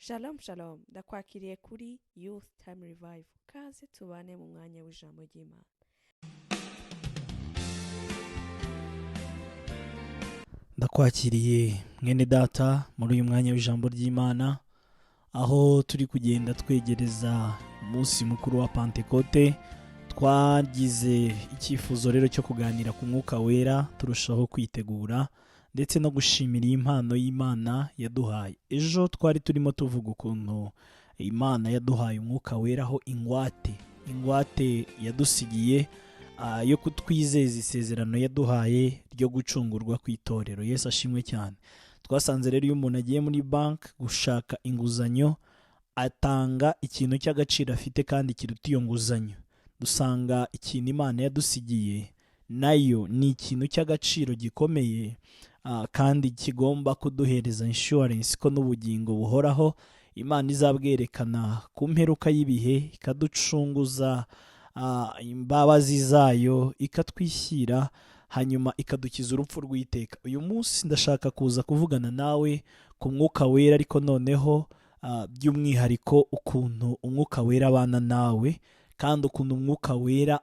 Shalom shalom ndakwakiriye kuri Youth Time Revival kaze tubane mu mwanya w'ijambo ry'Imana. Ndakwakiriye mwene data muri uyu mwanya w'ijambo ry'Imana, aho turi kugenda twegereza umunsi mukuru wa Pentekote. Twagize icyifuzo rero cyo kuganira ku mwuka wera, turushaho kwitegura ndetse no gushimira impano y'Imana yaduhaye. Ejo twari turimo tuvuga ukuntu Imana yaduhaye umwuka wera, aho ingwate yadusigiye yo kutwizeza isezerano yaduhaye ryo gucungurwa kw'itorero. Yesu ashimwe cyane. Twasanze rero iyo umuntu agiye muri banki gushaka inguzanyo, atanga ikintu cy'agaciro afite kandi kiruta iyo nguzanyo. Dusanga ikintu Imana yadusigiye nayo ni ikintu cy'agaciro gikomeye, kandi kigomba kuduhereza insurance ko n'ubugingo buhoraho Imana izabwerekana ku mperuka y'ibihe, ikaducunguza imbabazi zayo, ikatwishyira, hanyuma ikadukiza urupfu rw'iteka. Uyu munsi ndashaka kuza kuvugana nawe ku mwuka wera, ariko noneho by'umwihariko ukuntu umwuka wera abana nawe, kandi ukuntu umwuka wera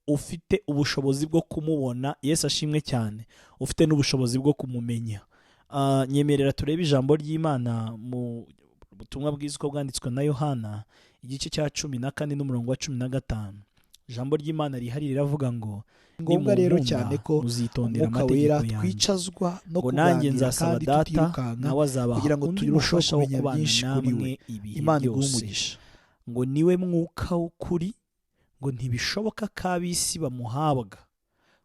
ufite ubushobozi bwo kumubona. Yesu ashimwe cyane. Ufite n'ubushobozi bwo kumumenya. Nyemerera turebe ijambo ry'Imana mu butumwa bwiza uko bwanditswe na Yohana, igice cya 14 n'umurongo wa 15. Ijambo ry'Imana rihari riravuga ngo ngombwa rero cyane ko muzitondera umwuka wera amategeko yanjye, twicazwa no ngo nanjye kuganira nzasaba kandi data tutirukanka nawe azabaha kugira ngo undi turusheho mufasha wo kumenya kubana byinshi kuri we. namwe ibihe Imana iguhe byose, umugisha. ngo niwe mwuka w'ukuri, ngo ntibishoboka ko ab'isi bamuhabwa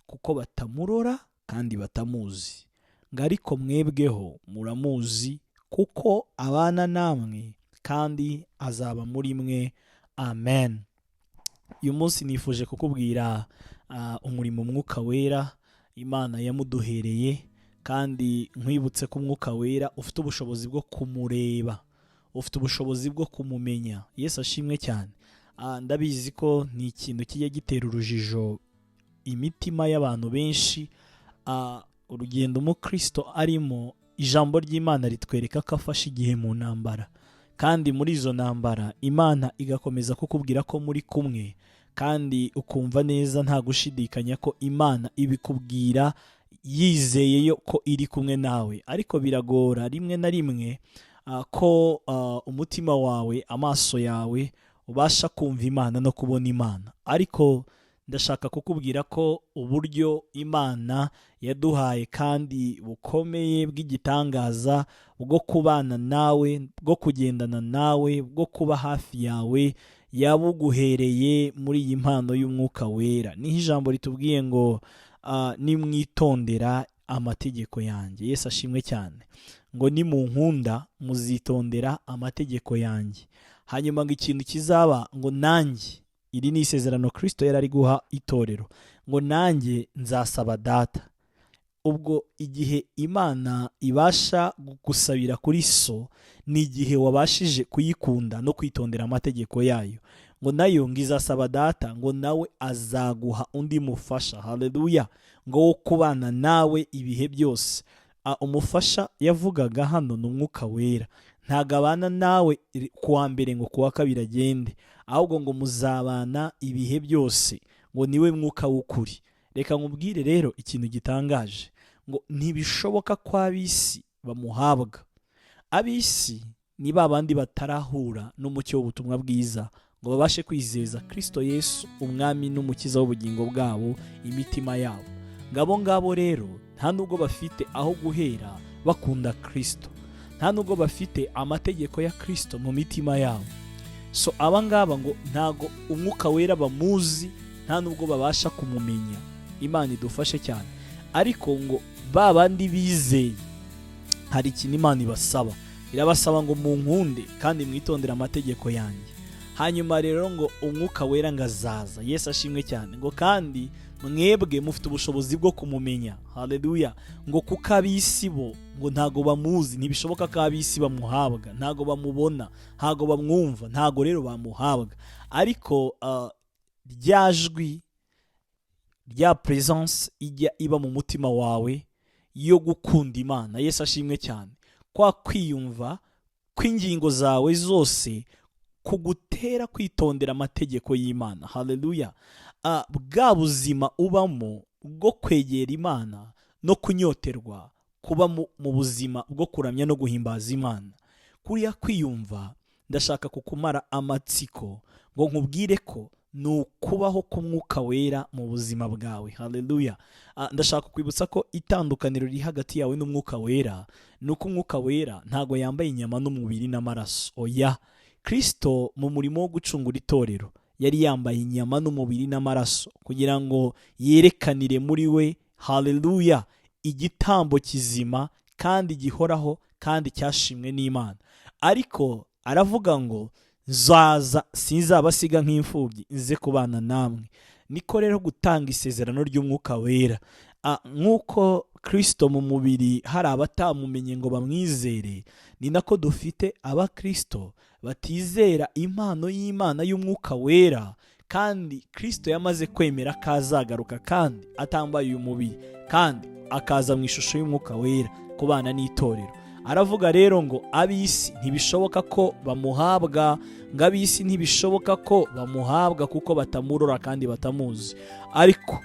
kuko batamurora kandi batamuzi, ngo ariko mwebweho muramuzi kuko abana namwe kandi azaba muri mwe. Amen. Uyu munsi nifuje kukubwira umurimo umwuka wera Imana yamuduhereye, kandi nkwibutse ko umwuka wera ufite ubushobozi bwo kumureba, ufite ubushobozi bwo kumumenya. Yesu ashimwe cyane. Ndabizi ko ni ikintu kijya gitera urujijo imitima y'abantu benshi. Urugendo umukristo arimo, ijambo ry'Imana ritwereka ko afashe igihe mu ntambara, kandi muri izo ntambara Imana igakomeza kukubwira ko muri kumwe, kandi ukumva neza nta gushidikanya ko Imana ibikubwira yizeye yo ko iri kumwe nawe. Ariko biragora rimwe na rimwe ko umutima wawe, amaso yawe ubasha kumva Imana no kubona Imana. Ariko ndashaka kukubwira ko uburyo Imana yaduhaye kandi bukomeye bw'igitangaza bwo kubana nawe, bwo kugendana nawe, bwo kuba hafi yawe, yabuguhereye muri iyi mpano y'umwuka wera. Niho ijambo ritubwiye ngo nimwitondera amategeko yanjye. Yesu ashimwe cyane. Ngo nimunkunda muzitondera amategeko yanjye. Hanyuma ngo ikintu kizaba, ngo nanjye, iri ni isezerano Kristo yari ari guha itorero, ngo nanjye nzasaba data. Ubwo igihe Imana ibasha gusabira kuri so, ni igihe wabashije kuyikunda no kwitondera amategeko yayo. Ngo nayo ngo izasaba data, ngo nawe azaguha undi mufasha. Haleluya. Ngo wo kubana nawe ibihe byose. Umufasha yavugaga hano ni umwuka wera. Ntago abana nawe kuwa mbere ngo kuwa kabiri agende, ahubwo ngo muzabana ibihe byose. Ngo niwe mwuka w'ukuri. Reka nkubwire rero ikintu gitangaje, ngo ntibishoboka ko ab'isi bamuhabwa. Ab'isi ni babandi batarahura n'umucyo w'ubutumwa bwiza ngo babashe kwizeza Kristo Yesu umwami n'umukiza w'ubugingo bwabo imitima yabo. Ngabo ngabo rero nta nubwo bafite aho guhera bakunda Kristo, nta nubwo bafite amategeko ya Kristo mu mitima yabo. So abangaba ngo ntago umwuka wera bamuzi, nta nubwo babasha kumumenya. Imana idufashe cyane. Ariko ngo babandi bizeye, hari ikintu Imana ibasaba. Irabasaba ngo munkunde kandi mwitondere amategeko yanjye. Hanyuma rero ngo umwuka wera ngazaza. Yesu ashimwe cyane. Ngo kandi mwebwe mufite ubushobozi bwo kumumenya. Haleluya. Ngo kuko ab'isi bo ngo ntago bamuzi, ntibishoboka ko ab'isi bamuhabwa, ntago bamubona, ntago bamwumva, ntago rero bamuhabwa. Ariko ryajwi rya presence ijya iba mu mutima wawe yo gukunda Imana. Yesu ashimwe cyane. Kwa kwiyumva kw'ingingo zawe zose kugutera kwitondera amategeko y'Imana. Haleluya. Bwa buzima ubamo bwo kwegera Imana no kunyoterwa kuba mu buzima bwo kuramya no guhimbaza Imana, kuriya kwiyumva ndashaka kukumara amatsiko ngo nkubwire ko ni ukubaho k'Umwuka Wera mu buzima bwawe. Haleluya. Ndashaka kwibutsa ko itandukaniro riri hagati yawe n'Umwuka Wera ni uko Umwuka Wera ntago yambaye inyama n'umubiri n'amaraso. Oya, Kristo mu murimo wo gucungura itorero yari yambaye inyama n'umubiri n'amaraso kugira ngo yerekanire muri we, haleluya, igitambo kizima kandi gihoraho kandi cyashimwe n'Imana. Ariko aravuga ngo nzaza sinzabasiga nk'imfubyi, nze kubana namwe. Niko rero gutanga isezerano ry'Umwuka Wera. Nk'uko Kristo mu mubiri hari abatamumenye ngo bamwizere, ni nako dufite abakristo batizera impano y'Imana y'Umwuka Wera, kandi Kristo yamaze kwemera ko azagaruka kandi atambaye uyu mubiri, kandi akaza mu ishusho y'Umwuka Wera kubana n'itorero. Aravuga rero ngo ab'isi ntibishoboka ko bamuhabwa, ngo ab'isi ntibishoboka ko bamuhabwa kuko batamurora kandi batamuzi, ariko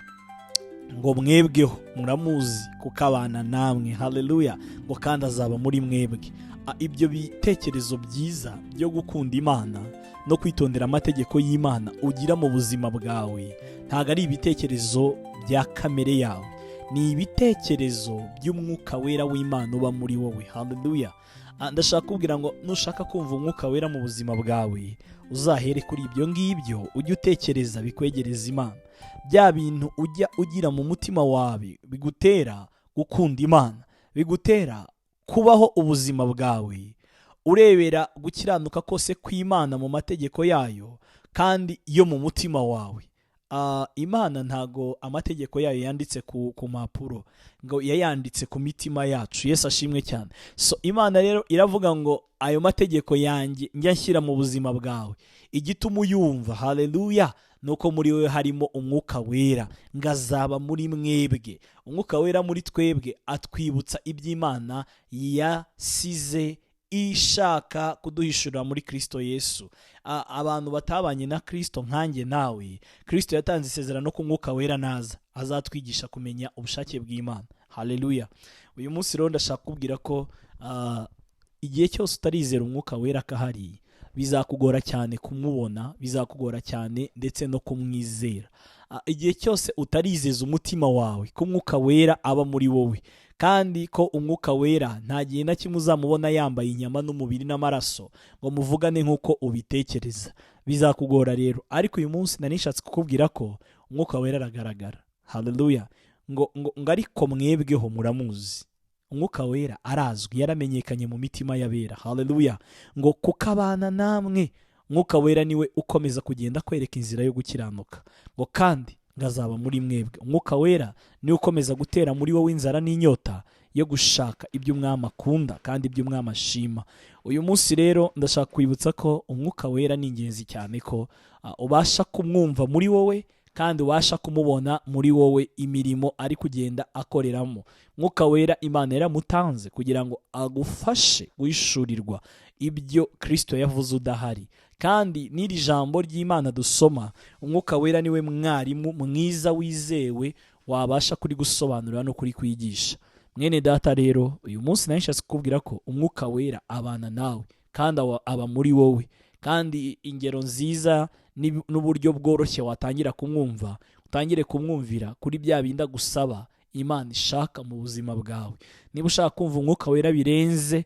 ngo mwebweho muramuzi kuko abana namwe. Haleluya. Ngo kandi azaba muri mwebwe. Ibyo bitekerezo byiza byo gukunda Imana no kwitondera amategeko y'Imana ugira mu buzima bwawe ntabwo ari ibitekerezo bya kamere yawe, ni ibitekerezo by'Umwuka Wera w'Imana uba muri wowe. Haleluya. Ndashaka kubwira ngo nushaka kumva Umwuka Wera mu buzima bwawe, uzahere kuri ibyo ngibyo, ujye utekereza bikwegereza Imana. Bya bintu ujya ugira mu mutima wawe bigutera gukunda Imana, bigutera kubaho ubuzima bwawe urebera gukiranuka kose kw'Imana mu mategeko yayo kandi yo mu mutima wawe. Imana ntago amategeko yayo yanditse ku mpapuro, ngo yayanditse ku mitima yacu. Yesu ashimwe cyane. So Imana rero iravuga ngo ayo mategeko yanjye njya nshyira mu buzima bwawe, igituma uyumva, haleluya, nuko muri wewe harimo Umwuka Wera, ngazaba muri mwebwe. Umwuka Wera muri twebwe atwibutsa iby'Imana yasize ishaka kuduhishurira muri Kristo Yesu. Abantu batabanye na Kristo nkanjye nawe, Kristo yatanze isezerano ko Umwuka Wera naza azatwigisha kumenya ubushake bw'Imana. Haleluya. Uyu munsi rero ndashaka kubwira ko igihe cyose utarizera Umwuka Wera kahari, bizakugora cyane kumubona, bizakugora cyane ndetse no kumwizera. Igihe cyose utarizeza umutima wawe ko Umwuka Wera aba muri wowe, kandi ko Umwuka Wera nta gihe na kimwe uzamubona yambaye inyama n'umubiri n'amaraso ngo muvugane nk'uko ubitekereza, bizakugora rero. Ariko uyu munsi nanishatse kukubwira ko Umwuka Wera aragaragara. Haleluya. ngo ariko mwebweho muramuzi. Umwuka Wera arazwi, yaramenyekanye mu mitima y'abera. Haleluya. Ngo kuko abana namwe, Umwuka Wera niwe ukomeza kugenda kwereka inzira yo gukiranuka. Ngo kandi ngazaba muri mwebwe. Umwuka Wera niwe ukomeza gutera muri wowe inzara n'inyota yo gushaka ibyo Umwami akunda kandi ibyo Umwami ashima. Uyu munsi rero ndashaka kwibutsa ko Umwuka Wera ni ingenzi cyane ko ubasha kumwumva muri wowe kandi ubasha kumubona muri wowe imirimo ari kugenda akoreramo. Umwuka Wera Imana yaramutanze kugira ngo agufashe guhishurirwa ibyo Kristo yavuze udahari. Kandi n'iri jambo ry'Imana dusoma, Umwuka Wera niwe mwarimu mwiza wizewe wabasha kuri gusobanurira no kuri kwigisha. Mwene data rero, uyu munsi nanishatse kukubwira ko Umwuka Wera abana nawe kandi aba muri wowe, kandi ingero nziza n'uburyo bworoshye watangira kumwumva, utangire kumwumvira kuri bya binda gusaba Imana ishaka mu buzima bwawe. Niba ushaka kumva Umwuka Wera birenze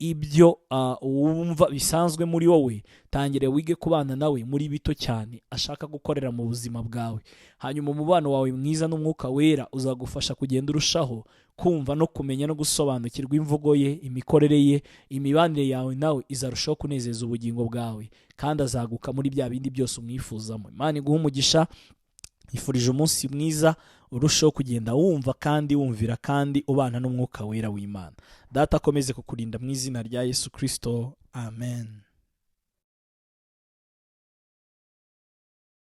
ibyo wumva bisanzwe muri wowe, tangire wige kubana nawe muri bito cyane ashaka gukorera mu buzima bwawe. Hanyuma umubano wawe mwiza n'Umwuka Wera uzagufasha kugenda urushaho kumva no kumenya no gusobanukirwa imvugo ye, imikorere ye, imibanire yawe nawe izarushaho kunezeza ubugingo bwawe, kandi azaguka muri bya bindi byose umwifuzamo. Imana iguhe umugisha. Nifurije umunsi mwiza, urushaho kugenda wumva kandi wumvira kandi ubana n'Umwuka Wera w'Imana. Data akomeze kukurinda mu izina rya Yesu Kristo. Amen.